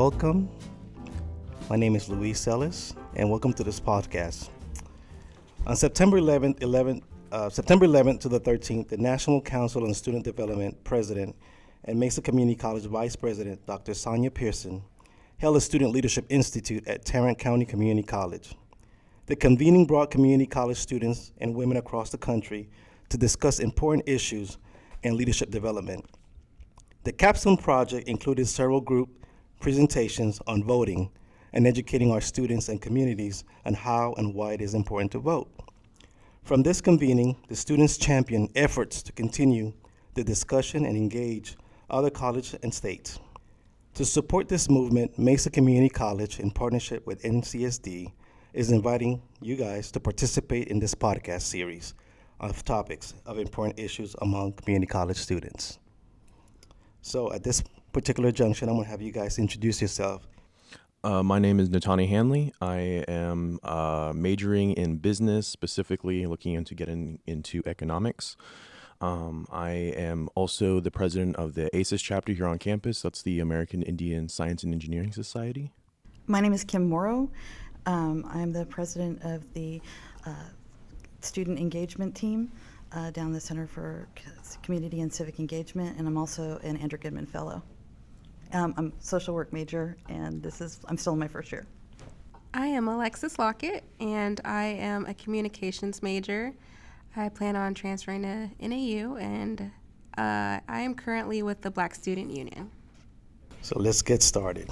welcome. My name is Luis Ellis, and welcome to this podcast. On September 11th to the 13th, the National Council on Student Development President and Mesa Community College Vice President, Dr. Sonia Pearson, held a Student Leadership Institute at Tarrant County Community College. The convening brought community college students and women across the country to discuss important issues and leadership development. The capstone project included several group presentations on voting and educating our students and communities on how and why it is important to vote. From this convening, the students championed efforts to continue the discussion and engage other colleges and states. To support this movement, Mesa Community College, in partnership with NCSD, is inviting you guys to participate in this podcast series of topics of important issues among community college students. So at this particular junction, I'm going to have you guys introduce yourself. My name is Natani Hanley. I am majoring in business, specifically looking into getting into economics. I am also the president of the ACES chapter here on campus. That's the American Indian Science and Engineering Society. My name is Kim Moro. I'm the president of the student engagement team down the Center for Community and Civic Engagement, and I'm also an Andrew Goodman Fellow. I'm a social work major, and I'm still in my first year. I am Alexis Lockett, and I am a communications major. I plan on transferring to NAU, and I am currently with the Black Student Union. So let's get started.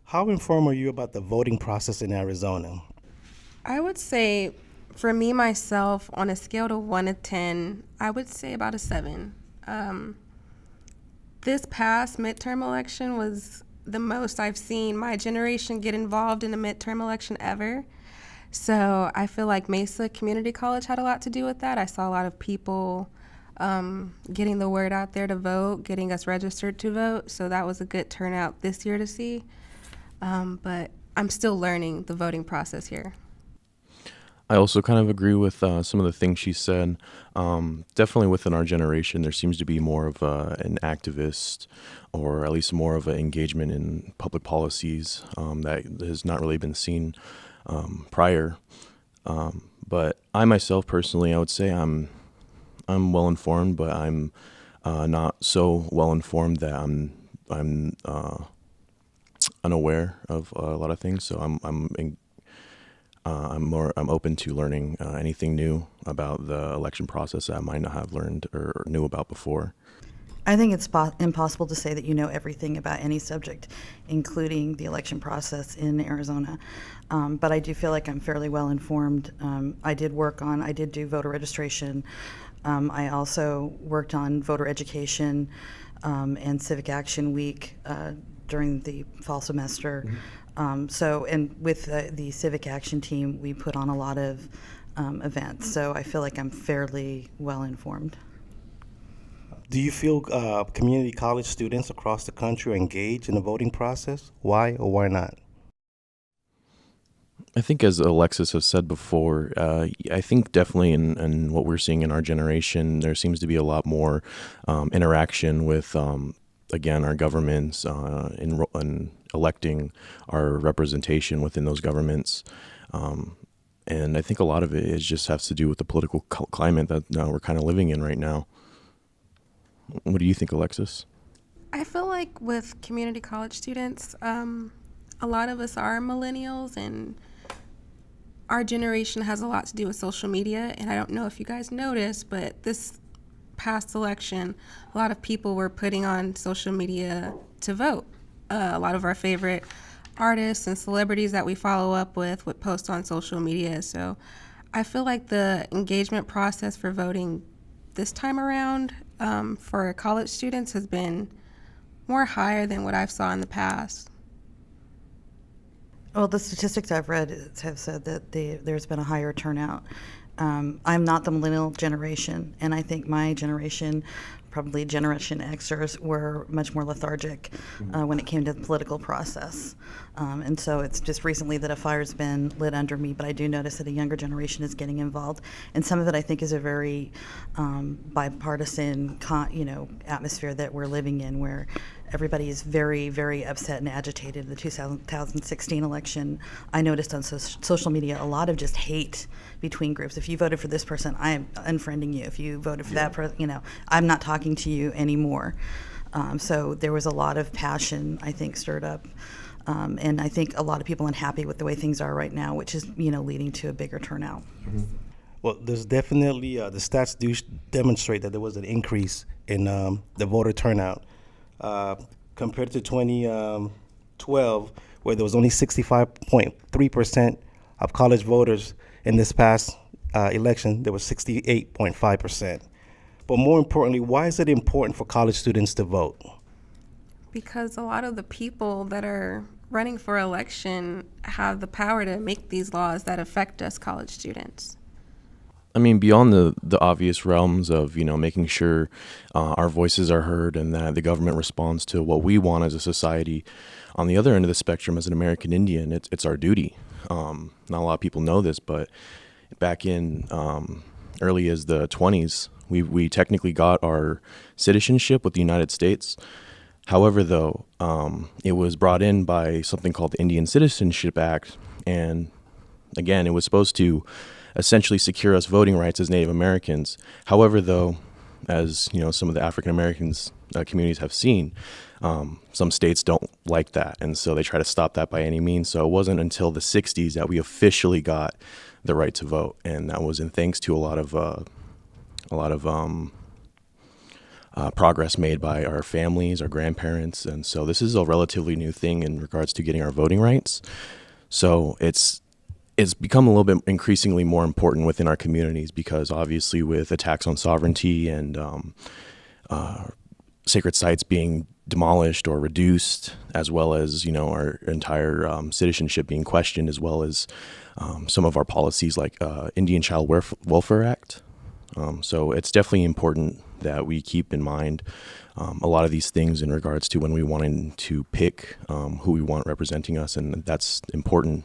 How informed are you about the voting process in Arizona? I would say, for me, myself, on a scale of 1 to 10, I would say about a 7. This past midterm election was the most I've seen my generation get involved in a midterm election ever. So I feel like Mesa Community College had a lot to do with that. I saw a lot of people getting the word out there to vote, getting us registered to vote. So that was a good turnout this year to see. But I'm still learning the voting process here. I also kind of agree with some of the things she said. Definitely within our generation, there seems to be more of an activist, or at least more of an engagement in public policies that has not really been seen prior. But I myself personally, I would say I'm well informed, but I'm not so well informed that I'm unaware of a lot of things. So I'm open to learning anything new about the election process that I might not have learned or knew about before. I think it's impossible to say that you know everything about any subject, including the election process in Arizona. But I do feel like I'm fairly well informed. I did do voter registration. I also worked on voter education and Civic Action Week during the fall semester. And with the Civic Action team, we put on a lot of events. So I feel like I'm fairly well informed. Do you feel community college students across the country are engaged in the voting process? Why or why not? I think, as Alexis has said before, I think definitely in what we're seeing in our generation, there seems to be a lot more interaction with, again, our governments in electing our representation within those governments. And I think a lot of it just has to do with the political climate that we're kind of living in right now. What do you think, Alexis? I feel like with community college students, a lot of us are millennials, and our generation has a lot to do with social media. And I don't know if you guys noticed, but this past election, a lot of people were putting on social media to vote. A lot of our favorite artists and celebrities that we follow up with would post on social media. So I feel like the engagement process for voting this time around for college students has been more higher than what I've saw in the past. Well, the statistics I've read have said that there's been a higher turnout. I'm not the millennial generation, and I think my generation, probably Generation Xers, were much more lethargic when it came to the political process. And so it's just recently that a fire's been lit under me, but I do notice that a younger generation is getting involved. And some of it, I think, is a very bipartisan atmosphere that we're living in, where Everybody is very, very upset and agitated in the 2016 election. I noticed on social media a lot of just hate between groups. If you voted for this person, I am unfriending you. If you voted for that person, I'm not talking to you anymore. So there was a lot of passion, I think, stirred up. And I think a lot of people unhappy with the way things are right now, which is, leading to a bigger turnout. Mm-hmm. Well, there's definitely, the stats do demonstrate that there was an increase in the voter turnout. Compared to 2012, where there was only 65.3% of college voters in this past election, there was 68.5%. But more importantly, why is it important for college students to vote? Because a lot of the people that are running for election have the power to make these laws that affect us college students. I mean, beyond the obvious realms of, making sure our voices are heard and that the government responds to what we want as a society, on the other end of the spectrum, as an American Indian, it's our duty. Not a lot of people know this, but back in early as the 20s, we technically got our citizenship with the United States. However, though, it was brought in by something called the Indian Citizenship Act, and again, it was supposed to essentially secure us voting rights as Native Americans. However, though, as some of the African Americans communities have seen, some states don't like that, and so they try to stop that by any means. So it wasn't until the 60s that we officially got the right to vote, and that was in thanks to a lot of progress made by our families, our grandparents, and so this is a relatively new thing in regards to getting our voting rights. So it's become a little bit increasingly more important within our communities because obviously with attacks on sovereignty and sacred sites being demolished or reduced, as well as, our entire citizenship being questioned, as well as some of our policies like Indian Child Welfare Act. So it's definitely important that we keep in mind a lot of these things in regards to when we want to pick who we want representing us, and that's important.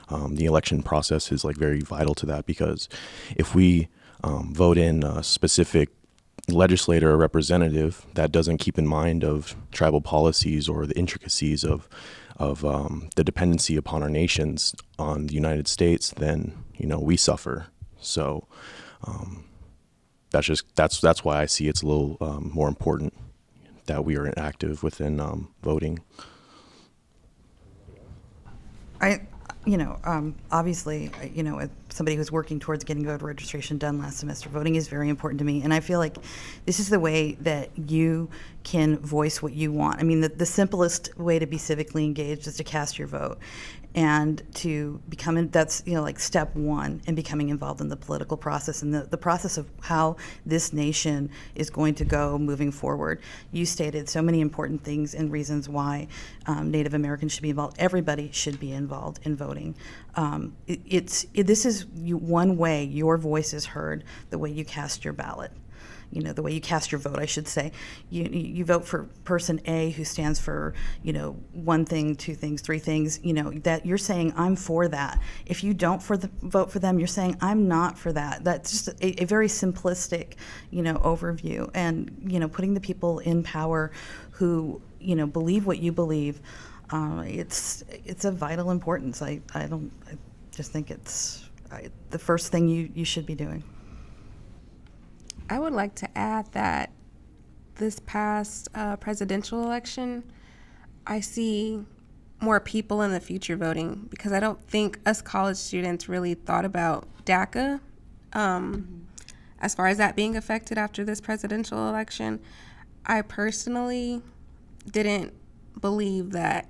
The election process is very vital to that because if we vote in a specific legislator or representative that doesn't keep in mind of tribal policies or the intricacies of the dependency upon our nations on the United States, then we suffer. So that's why I see it's a little more important that we are active within voting. Obviously, as somebody who's working towards getting voter registration done last semester, voting is very important to me. And I feel like this is the way that you can voice what you want. I mean, the simplest way to be civically engaged is to cast your vote and to become, that's, step one in becoming involved in the political process and the process of how this nation is going to go moving forward. You stated so many important things and reasons why Native Americans should be involved. Everybody should be involved in voting. This is one way your voice is heard, the way you cast your ballot. The way you cast your vote, I should say. You vote for person A who stands for, one thing, two things, three things, that you're saying, I'm for that. If you don't vote for them, you're saying, I'm not for that. That's just a very simplistic, overview. And, putting the people in power who, believe what you believe, it's of vital importance. I just think it's the first thing you should be doing. I would like to add that this past presidential election, I see more people in the future voting because I don't think us college students really thought about DACA as far as that being affected after this presidential election. I personally didn't believe that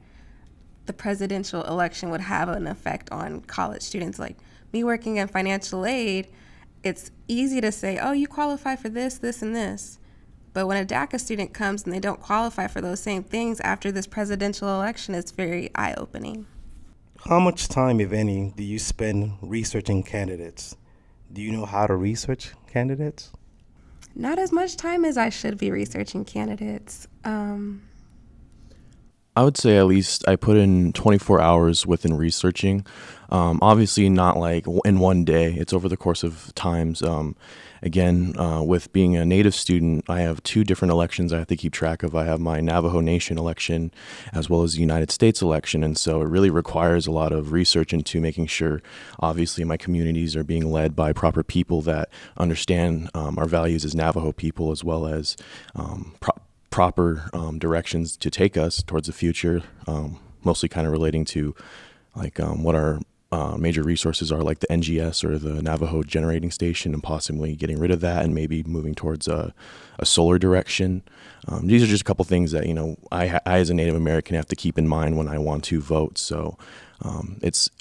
the presidential election would have an effect on college students. Like me working in financial aid, it's easy to say, oh, you qualify for this, this, and this. But when a DACA student comes and they don't qualify for those same things after this presidential election, it's very eye-opening. How much time, if any, do you spend researching candidates? Do you know how to research candidates? Not as much time as I should be researching candidates. I would say at least I put in 24 hours within researching. Obviously, not like in one day. It's over the course of times. Again, with being a Native student, I have two different elections I have to keep track of. I have my Navajo Nation election as well as the United States election. And so it really requires a lot of research into making sure, obviously, my communities are being led by proper people that understand our values as Navajo people, as well as proper directions to take us towards the future, mostly kind of relating to like what our major resources are, like the NGS or the Navajo Generating Station, and possibly getting rid of that and maybe moving towards a solar direction. These are just a couple things that, I as a Native American have to keep in mind when I want to vote. So it's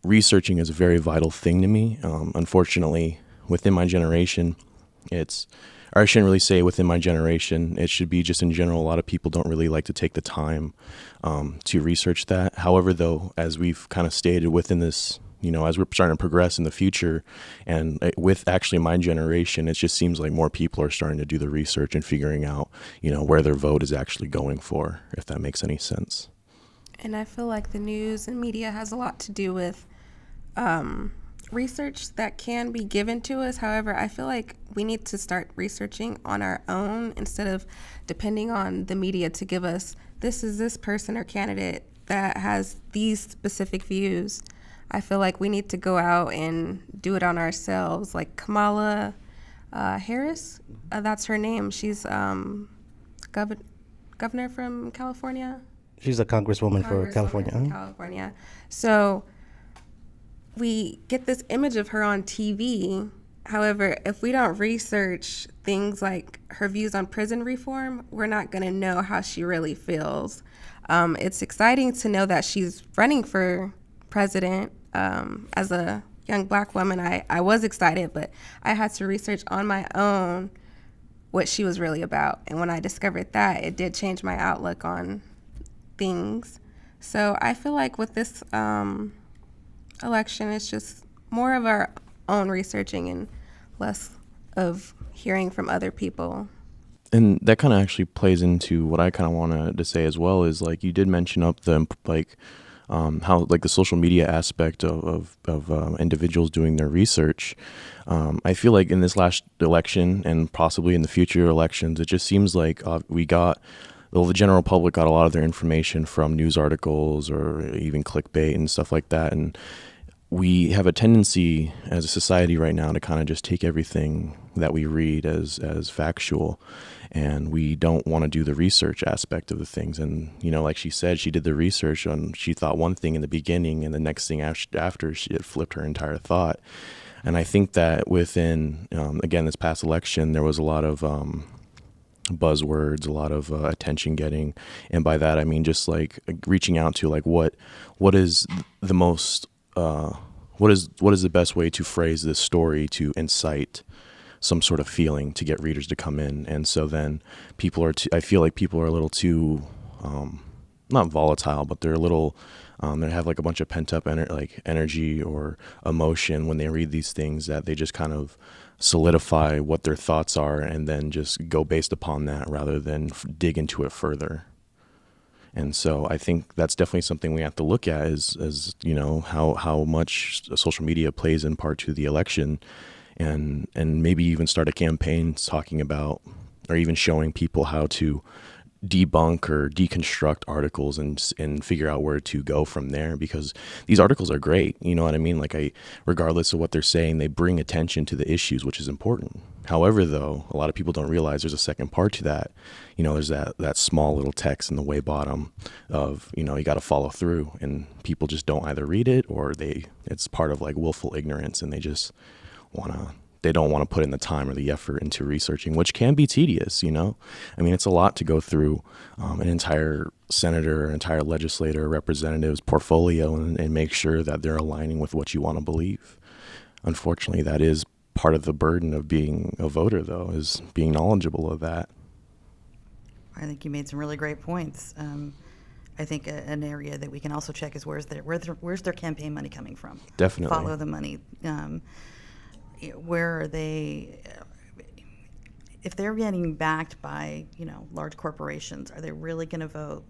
researching is a very vital thing to me. Unfortunately, within my generation, or I shouldn't really say within my generation, it should be just in general. A lot of people don't really like to take the time to research that. However, though, as we've kind of stated within this, as we're starting to progress in the future, and with actually my generation, it just seems like more people are starting to do the research and figuring out, where their vote is actually going for, if that makes any sense. And I feel like the news and media has a lot to do with research that can be given to us. However, I feel like we need to start researching on our own instead of depending on the media to give us, this is this person or candidate that has these specific views. I feel like we need to go out and do it on ourselves. Like Kamala Harris, that's her name. She's governor from California. She's a congresswoman for California. From California. So we get this image of her on TV. However, if we don't research things like her views on prison reform, we're not going to know how she really feels. It's exciting to know that she's running for president. As a young Black woman, I was excited, but I had to research on my own what she was really about. And when I discovered that, it did change my outlook on things. So I feel like with this election, it's just more of our own researching and less of hearing from other people. And that kind of actually plays into what I kind of wanted to say as well, is like you did mention up the how like the social media aspect of individuals doing their research. I feel like in this last election and possibly in the future elections, it just seems like the general public got a lot of their information from news articles or even clickbait and stuff like that. And we have a tendency as a society right now to kind of just take everything that we read as factual, and we don't want to do the research aspect of the things. And, like she said, she did the research and she thought one thing in the beginning, and the next thing after it flipped her entire thought. And I think that within, again, this past election, there was a lot of buzzwords, a lot of attention getting. And by that, I mean, just like reaching out to like, what is the most, what is the best way to phrase this story to incite some sort of feeling to get readers to come in. And so then I feel like people are a little too, not volatile, but they're a little, they have like a bunch of pent up energy or emotion when they read these things, that they just kind of solidify what their thoughts are and then just go based upon that rather than dig into it further. And so I think that's definitely something we have to look at is how much social media plays in part to the election, and maybe even start a campaign talking about, or even showing people how to debunk or deconstruct articles and figure out where to go from there, because these articles are great. You know what I mean? Like regardless of what they're saying, they bring attention to the issues, which is important. However, though, a lot of people don't realize there's a second part to that. There's that small little text in the way bottom of, you got to follow through, and people just don't either read it or it's part of like willful ignorance, and they don't want to put in the time or the effort into researching, which can be tedious, I mean, it's a lot to go through an entire senator, an entire legislator, representative's portfolio and make sure that they're aligning with what you want to believe. Unfortunately, that is part of the burden of being a voter, though, is being knowledgeable of that. I think you made some really great points. I think an area that we can also check is where's their campaign money coming from? Definitely. Follow the money. Where are they, if they're getting backed by, large corporations, are they really going to vote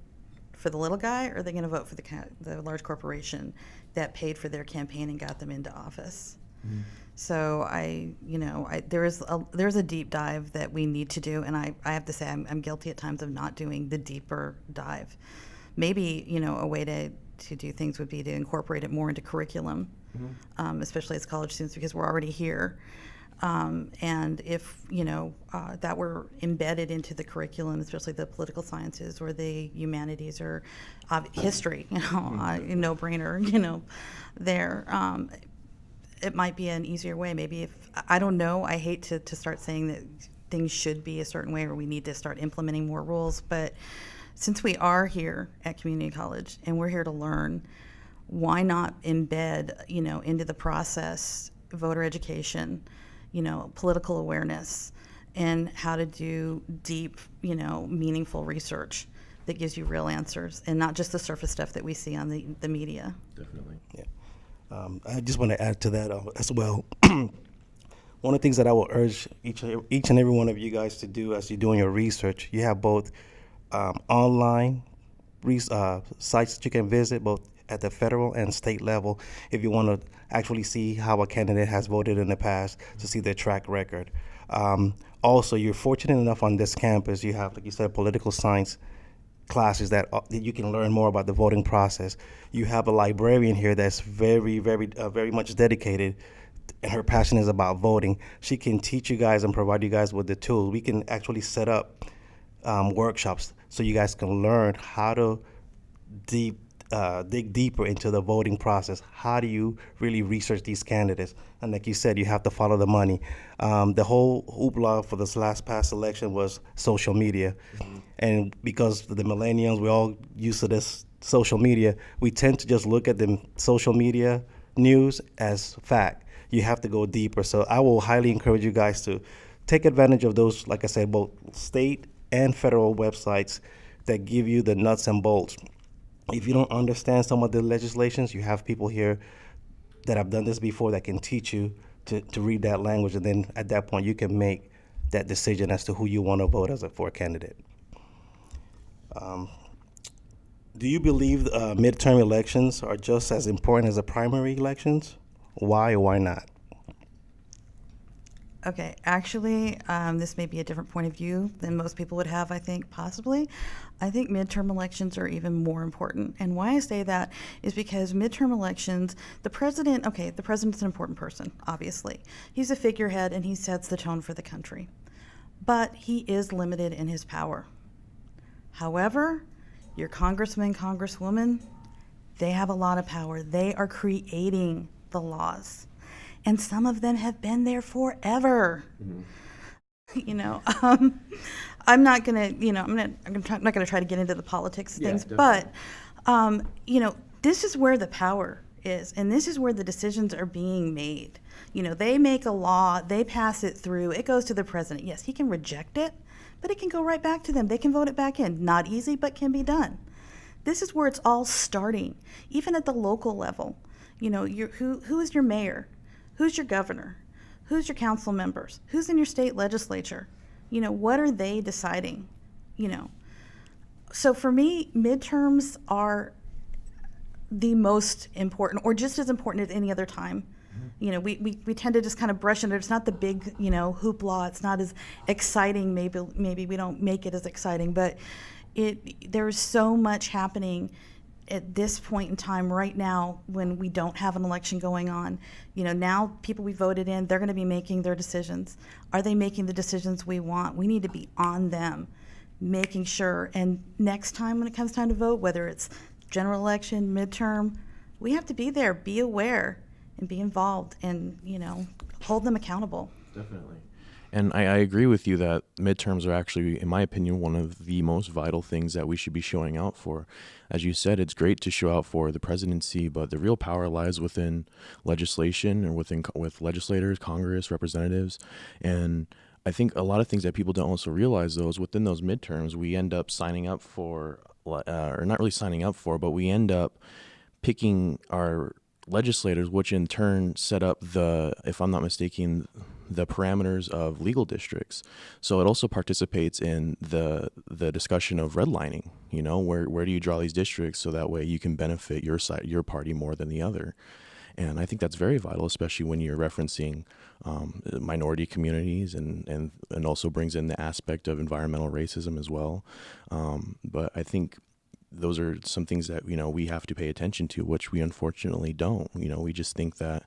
for the little guy, or are they going to vote for the large corporation that paid for their campaign and got them into office? So there's a deep dive that we need to do, and I have to say I'm guilty at times of not doing the deeper dive. Maybe a way to do things would be to incorporate it more into curriculum, especially as college students, because we're already here. And if that were embedded into the curriculum, especially the political sciences or the humanities or history, no brainer, there. It might be an easier way. Maybe if, I don't know, I hate to start saying that things should be a certain way or we need to start implementing more rules, but since we are here at community college and we're here to learn, why not embed, into the process voter education, political awareness, and how to do deep, meaningful research that gives you real answers and not just the surface stuff that we see on the media. Definitely. Yeah. I just want to add to that as well. One of the things that I will urge each and every one of you guys to do as you're doing your research, you have both online sites that you can visit, both at the federal and state level, if you want to actually see how a candidate has voted in the past, to see their track record. Also, you're fortunate enough on this campus, you have, like you said, political science classes that you can learn more about the voting process. You have a librarian here that's very, very much dedicated, and her passion is about voting. She can teach you guys and provide you guys with the tools. We can actually set up workshops so you guys can learn how to dig deeper into the voting process. How do you really research these candidates? And like you said, you have to follow the money. The whole hoopla for this last past election was social media. And because the millennials, we're all used to this social media, we tend to just look at the social media news as fact. You have to go deeper. So I will highly encourage you guys to take advantage of those, like I said, both state and federal websites that give you the nuts and bolts. If you don't understand some of the legislations, you have people here that have done this before that can teach you to read that language, and then at that point you can make that decision as to who you want to vote for a candidate. Do you believe midterm elections are just as important as the primary elections? Why or why not? Okay, actually, this may be a different point of view than most people would have, I think, possibly. I think midterm elections are even more important. And why I say that is because midterm elections, the president's an important person, obviously. He's a figurehead and he sets the tone for the country. But he is limited in his power. However, your congressman, congresswoman, they have a lot of power. They are creating the laws. And some of them have been there forever. I'm not gonna, I'm not gonna try to get into the politics of things, but this is where the power is, and this is where the decisions are being made. They make a law, they pass it through, it goes to the president. Yes, he can reject it, but it can go right back to them. They can vote it back in. Not easy, but can be done. This is where it's all starting, even at the local level. Who is your mayor? Who's your governor? Who's your council members? Who's in your state legislature? What are they deciding? So for me, midterms are the most important, or just as important as any other time. We tend to just kind of brush it. It's not the big, hoopla. It's not as exciting. Maybe we don't make it as exciting, but there's so much happening at this point in time right now when we don't have an election going on. Now people we voted in, they're going to be making their decisions. Are they making the decisions we want? We need to be on them, making sure. And next time when it comes time to vote, whether it's general election, midterm, we have to be there, be aware, and be involved, and hold them accountable. Definitely. And I agree with you that midterms are actually, in my opinion, one of the most vital things that we should be showing out for. As you said, it's great to show out for the presidency, but the real power lies within legislation or with legislators, Congress, representatives. And I think a lot of things that people don't also realize, though, is within those midterms, we end up signing up for, or not really signing up for, but we end up picking our legislators, which in turn set up the, if I'm not mistaken, the parameters of legal districts. So it also participates in the discussion of redlining. You know, where do you draw these districts so that way you can benefit your side, your party more than the other. And I think that's very vital, especially when you're referencing minority communities, and also brings in the aspect of environmental racism as well. But I think those are some things that, you know, we have to pay attention to, which we unfortunately don't. You know, we just think that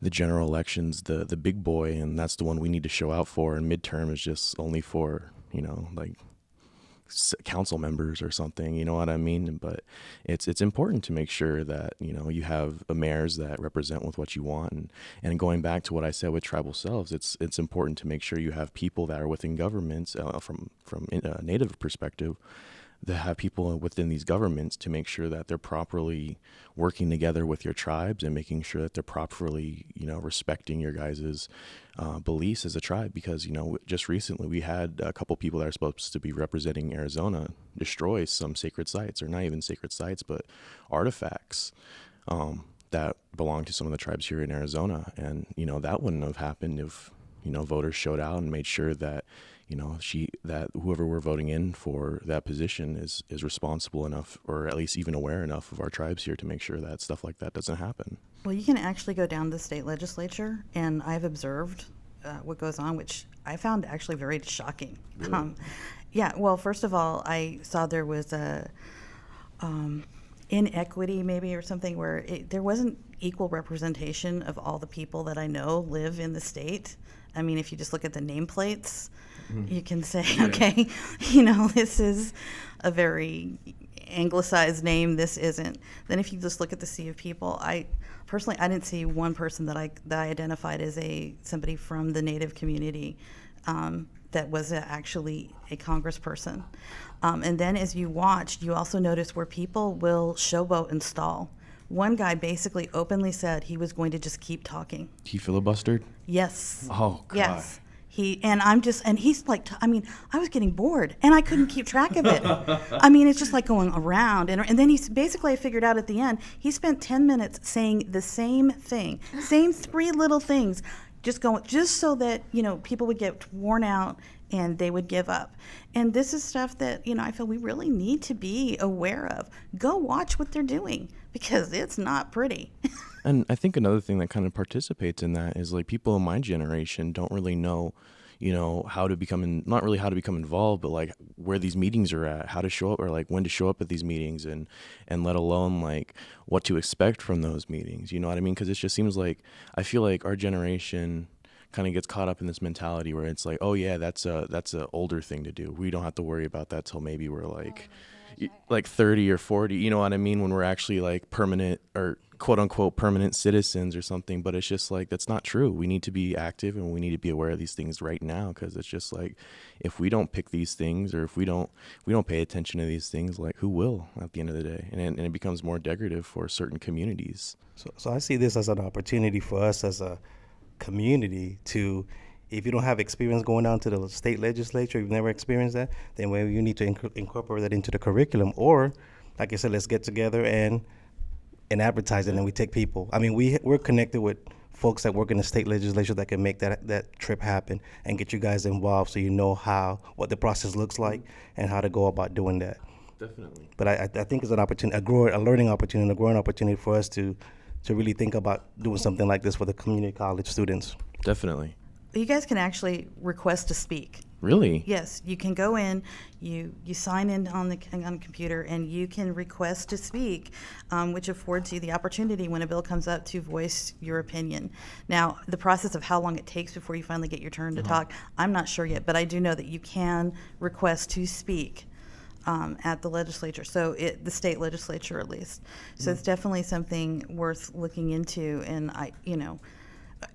the general election's the big boy, and that's the one we need to show out for, and midterm is just only for, you know, like council members or something, you know what I mean? But it's important to make sure that, you know, you have mayors that represent with what you want. And going back to what I said with tribal selves, it's important to make sure you have people that are within governments from a Native perspective, that have people within these governments to make sure that they're properly working together with your tribes and making sure that they're properly, you know, respecting your guys' beliefs as a tribe. Because, you know, just recently we had a couple people that are supposed to be representing Arizona destroy some sacred sites, or not even sacred sites, but artifacts that belong to some of the tribes here in Arizona. And, you know, that wouldn't have happened if, you know, voters showed out and made sure that, you know, that whoever we're voting in for that position is responsible enough, or at least even aware enough of our tribes here to make sure that stuff like that doesn't happen. Well, you can actually go down to the state legislature, and I've observed what goes on, which I found actually very shocking. Really? Yeah, well, first of all, I saw there was a inequity maybe or something where there wasn't equal representation of all the people that I know live in the state. I mean, if you just look at the nameplates, you can say, okay, you know, this is a very anglicized name, this isn't. Then if you just look at the sea of people, I didn't see one person that I identified as somebody from the Native community that was actually a congressperson. And then as you watched, you also noticed where people will showboat and stall. One guy basically openly said he was going to just keep talking. He filibustered? Yes. Oh, God. Yes. He's like, I mean, I was getting bored and I couldn't keep track of it. I mean, it's just like going around. And then I figured out at the end, he spent 10 minutes saying the same thing, same three little things, just so that, you know, people would get worn out and they would give up. And this is stuff that, you know, I feel we really need to be aware of. Go watch what they're doing, because it's not pretty. And I think another thing that kind of participates in that is, like, people in my generation don't really know, you know, not really how to become involved, but like where these meetings are at, how to show up, or like when to show up at these meetings, and let alone like what to expect from those meetings. You know what I mean? Because it just seems like, I feel like our generation kind of gets caught up in this mentality where it's like, oh yeah, that's a older thing to do. We don't have to worry about that till maybe we're like 30 or 40, you know what I mean, when we're actually like permanent, or quote unquote permanent citizens or something. But it's just like, that's not true. We need to be active, and we need to be aware of these things right now, because it's just like, if we don't pick these things, or if we don't pay attention to these things, like, who will at the end of the day? And it becomes more decorative for certain communities. So I see this as an opportunity for us as a community to, if you don't have experience going down to the state legislature, you've never experienced that, then maybe you need to incorporate that into the curriculum. Or, like I said, let's get together and advertise it, and we take people. I mean, we're connected with folks that work in the state legislature that can make that trip happen and get you guys involved, so you know what the process looks like and how to go about doing that. Definitely. But I think it's an opportunity, a learning opportunity, a growing opportunity for us to really think about doing something like this for the community college students. Definitely. You guys can actually request to speak. Really? Yes, you can go in, you sign in on the computer, and you can request to speak, which affords you the opportunity when a bill comes up to voice your opinion. Now, the process of how long it takes before you finally get your turn to talk, I'm not sure yet, but I do know that you can request to speak at the legislature, the state legislature at least. So it's definitely something worth looking into, and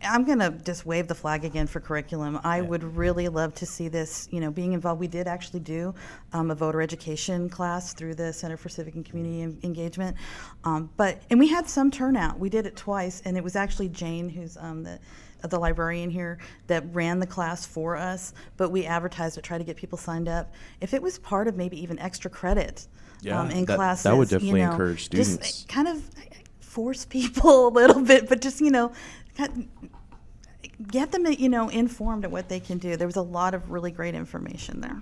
I'm going to just wave the flag again for curriculum. I would really love to see this, being involved. We did actually do a voter education class through the Center for Civic and Community Engagement. And we had some turnout. We did it twice, and it was actually Jane, who's the librarian here, that ran the class for us. But we advertised it, tried to get people signed up. If it was part of maybe even extra credit in classes. That would definitely encourage students. Just kind of force people a little bit, but just, get them, informed of what they can do. There was a lot of really great information there.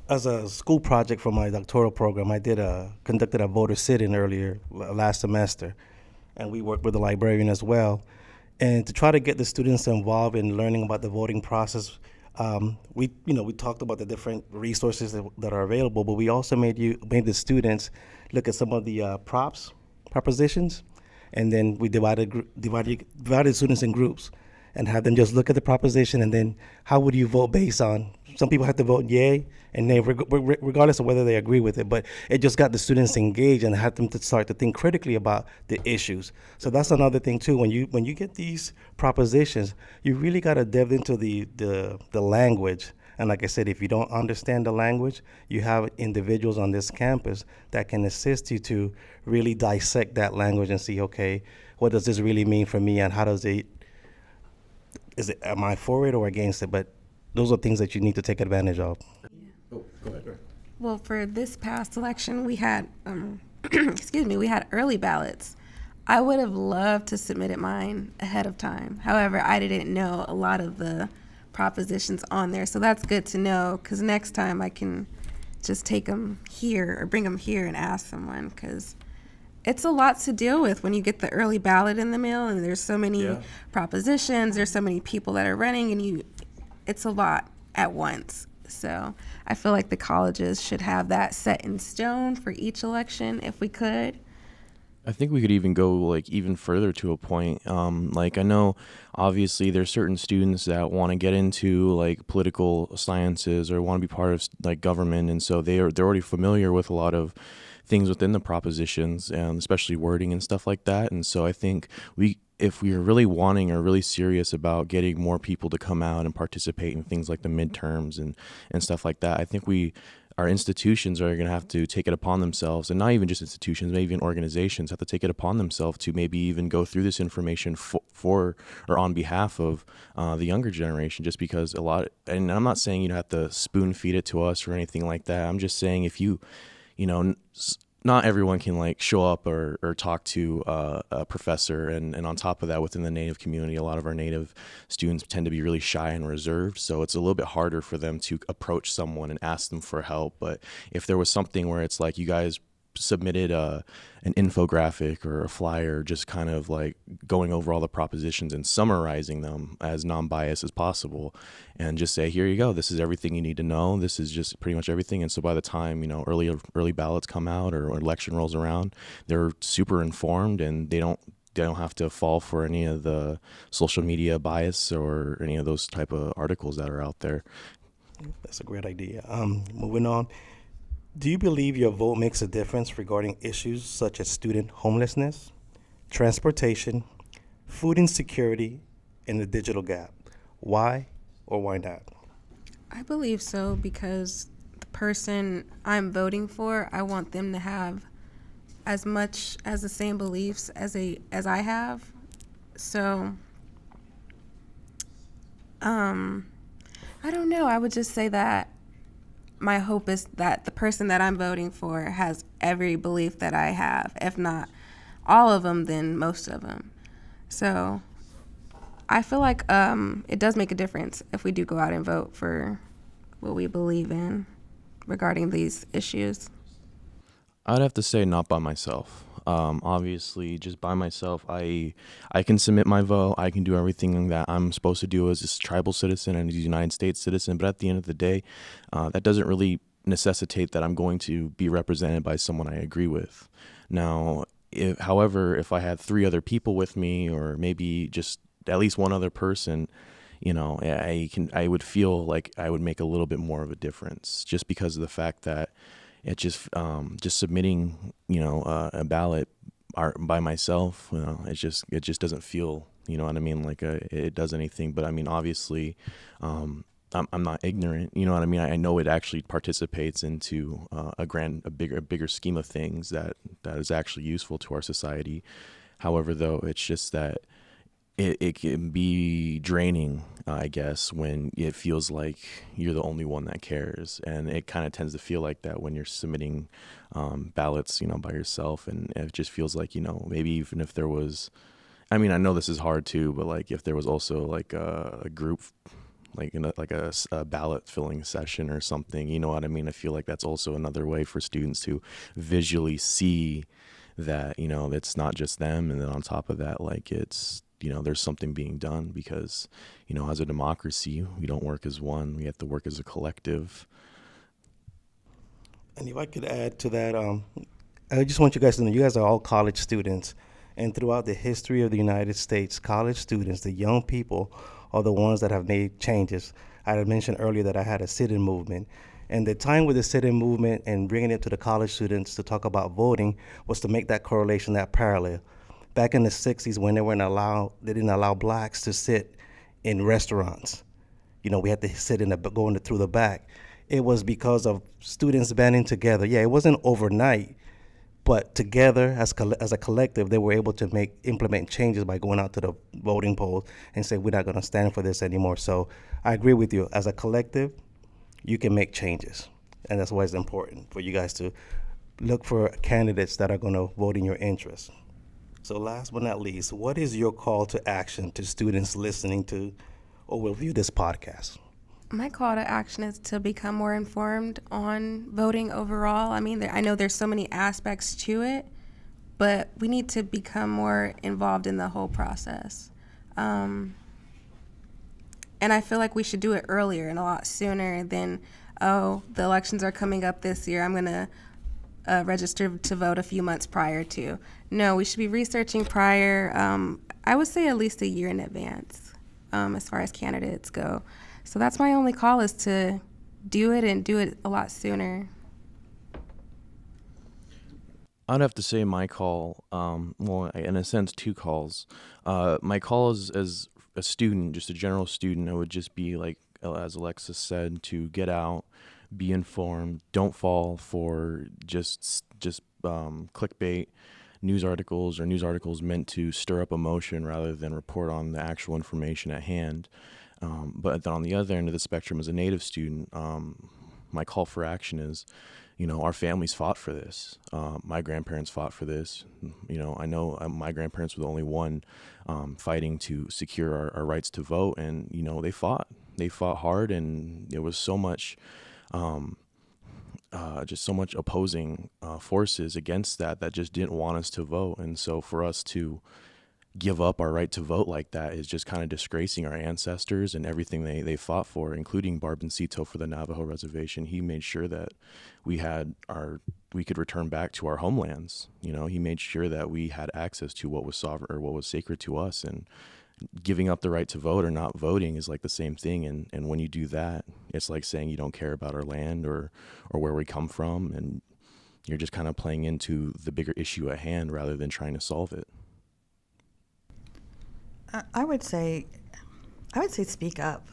As a school project for my doctoral program, I conducted a voter sit-in last semester, and we worked with the librarian as well. And to try to get the students involved in learning about the voting process, we talked about the different resources that are available, but we also made the students look at some of the propositions, and then we divided students in groups and had them just look at the proposition, and then how would you vote based on. Some people have to vote yay and nay, regardless of whether they agree with it. But it just got the students engaged and had them to start to think critically about the issues. So that's another thing too. When you get these propositions, you really got to delve into the language. And like I said, if you don't understand the language, you have individuals on this campus that can assist you to really dissect that language and see, okay, what does this really mean for me, and how does am I for it or against it? But those are things that you need to take advantage of. Oh, go ahead. Well, for this past election, we had, we had early ballots. I would have loved to submitted mine ahead of time. However, I didn't know a lot of the propositions on there, so that's good to know, because next time I can just take them here or bring them here and ask someone, because it's a lot to deal with when you get the early ballot in the mail and there's so many propositions, there's so many people that are running, and it's a lot at once. So I feel like the colleges should have that set in stone for each election if we could. I think we could even go even further to a point. I know obviously there's certain students that want to get into political sciences or want to be part of government, and so they're already familiar with a lot of things within the propositions, and especially wording and stuff like that. And so I think if we are really wanting or really serious about getting more people to come out and participate in things like the midterms and stuff like that, I think our institutions are going to have to take it upon themselves, and not even just institutions, maybe even organizations have to take it upon themselves to maybe even go through this information for or on behalf of the younger generation, just because and I'm not saying you have to spoon feed it to us or anything like that. I'm just saying if not everyone can show up or talk to a professor, and on top of that, within the Native community, a lot of our Native students tend to be really shy and reserved, so it's a little bit harder for them to approach someone and ask them for help. But if there was something where it's you guys submitted an infographic or a flyer, just kind of going over all the propositions and summarizing them as non-biased as possible, and just say, here you go, this is everything you need to know, this is just pretty much everything. And so by the time early ballots come out or election rolls around, they're super informed, and they don't have to fall for any of the social media bias or any of those type of articles that are out there. That's a great idea. Moving on. Do you believe your vote makes a difference regarding issues such as student homelessness, transportation, food insecurity, and the digital gap? Why or why not? I believe so, because the person I'm voting for, I want them to have as much as the same beliefs as I have. So, I don't know. I would just say that my hope is that the person that I'm voting for has every belief that I have. If not all of them, then most of them. So I feel like it does make a difference if we do go out and vote for what we believe in regarding these issues. I'd have to say not by myself. Obviously, just by myself, I can submit my vote. I can do everything that I'm supposed to do as a tribal citizen and as a United States citizen. But at the end of the day, that doesn't really necessitate that I'm going to be represented by someone I agree with. Now, however, if I had 3 other people with me, or maybe just at least one other person, I would feel like I would make a little bit more of a difference, just because of the fact that it just submitting a ballot by myself, it just doesn't feel, what I mean, it does anything. But I mean, obviously, I'm not ignorant, what I mean. I know it actually participates into a bigger scheme of things that is actually useful to our society. However, though, it's just that it can be draining, I guess, when it feels like you're the only one that cares. And it kind of tends to feel like that when you're submitting ballots, by yourself. And it just feels like, maybe even if there was, I mean, I know this is hard too, but like if there was also like a group, like a ballot filling session or something, you know what I mean? I feel like that's also another way for students to visually see that, it's not just them. And then on top of that, like it's, there's something being done because, as a democracy, we don't work as one. We have to work as a collective. And if I could add to that, I just want you guys to know you guys are all college students. And throughout the history of the United States, college students, the young people, are the ones that have made changes. I had mentioned earlier that I had a sit-in movement. And the time with the sit-in movement and bringing it to the college students to talk about voting was to make that correlation, that parallel. Back in the 60s, when they didn't allow blacks to sit in restaurants. We had to sit through the back. It was because of students banding together. Yeah, it wasn't overnight, but together as a collective, they were able to implement changes by going out to the voting polls and say, we're not going to stand for this anymore. So I agree with you. As a collective, you can make changes. And that's why it's important for you guys to look for candidates that are going to vote in your interest. So last but not least, what is your call to action to students listening to or will view this podcast? My call to action is to become more informed on voting overall. I mean, I know there's so many aspects to it, but we need to become more involved in the whole process. And I feel like we should do it earlier and a lot sooner than, the elections are coming up this year, I'm going to register to vote a few months prior to. No, we should be researching prior, I would say at least a year in advance, as far as candidates go. So that's my only call, is to do it and do it a lot sooner. I'd have to say my call, well, in a sense, two calls. My call is as a student, just a general student, it would just be like, as Alexis said, to get out, be informed, don't fall for just clickbait news articles or news articles meant to stir up emotion rather than report on the actual information at hand. But then on the other end of the spectrum, as a Native student, my call for action is, our families fought for this. My grandparents fought for this. I know my grandparents were the only one fighting to secure our rights to vote, and they fought. They fought hard, and there was so much, just so much opposing forces against that just didn't want us to vote. And so for us to give up our right to vote like that is just kind of disgracing our ancestors and everything they fought for, including Barboncito for the Navajo reservation. He made sure that we could return back to our homelands. He made sure that we had access to what was sovereign or what was sacred to us, and giving up the right to vote or not voting is like the same thing. And when you do that, it's like saying you don't care about our land or where we come from, and you're just kind of playing into the bigger issue at hand rather than trying to solve it. I would say speak up.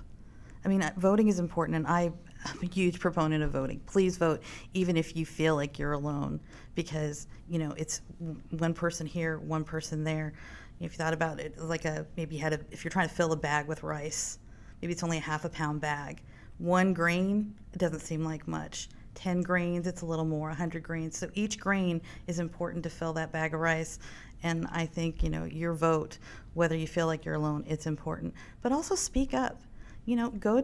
I mean, voting is important, and I'm a huge proponent of voting. Please vote, even if you feel like you're alone, because it's one person here, one person there. If you thought about it, like if you're trying to fill a bag with rice, maybe it's only a half a pound bag. 1 grain, it doesn't seem like much. 10 grains, it's a little more. 100 grains. So each grain is important to fill that bag of rice. And I think, your vote, whether you feel like you're alone, it's important. But also speak up. Go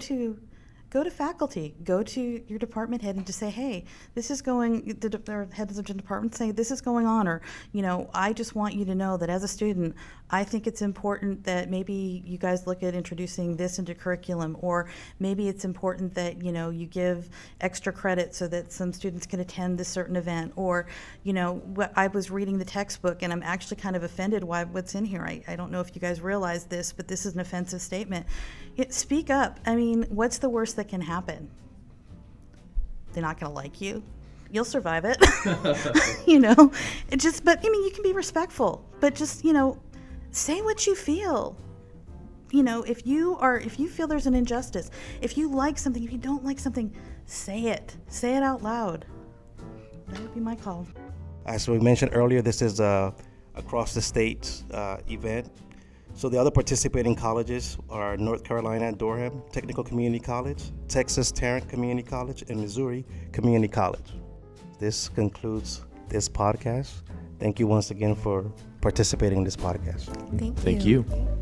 to faculty, go to your department head and just say, hey, this is the heads of the department say, this is going on, or, I just want you to know that as a student, I think it's important that maybe you guys look at introducing this into curriculum, or maybe it's important that, you give extra credit so that some students can attend this certain event, or, I was reading the textbook and I'm actually kind of offended by what's in here. I don't know if you guys realize this, but this is an offensive statement. Speak up. I mean, what's the worst that can happen? They're not going to like you. You'll survive it. But you can be respectful, but just, say what you feel. If you feel there's an injustice, if you like something, if you don't like something, say it out loud. That would be my call. As we mentioned earlier, this is a across the state event. So the other participating colleges are North Carolina Durham Technical Community College, Texas Tarrant Community College, and Missouri Community College. This concludes this podcast. Thank you once again for participating in this podcast. Thank you. Thank you.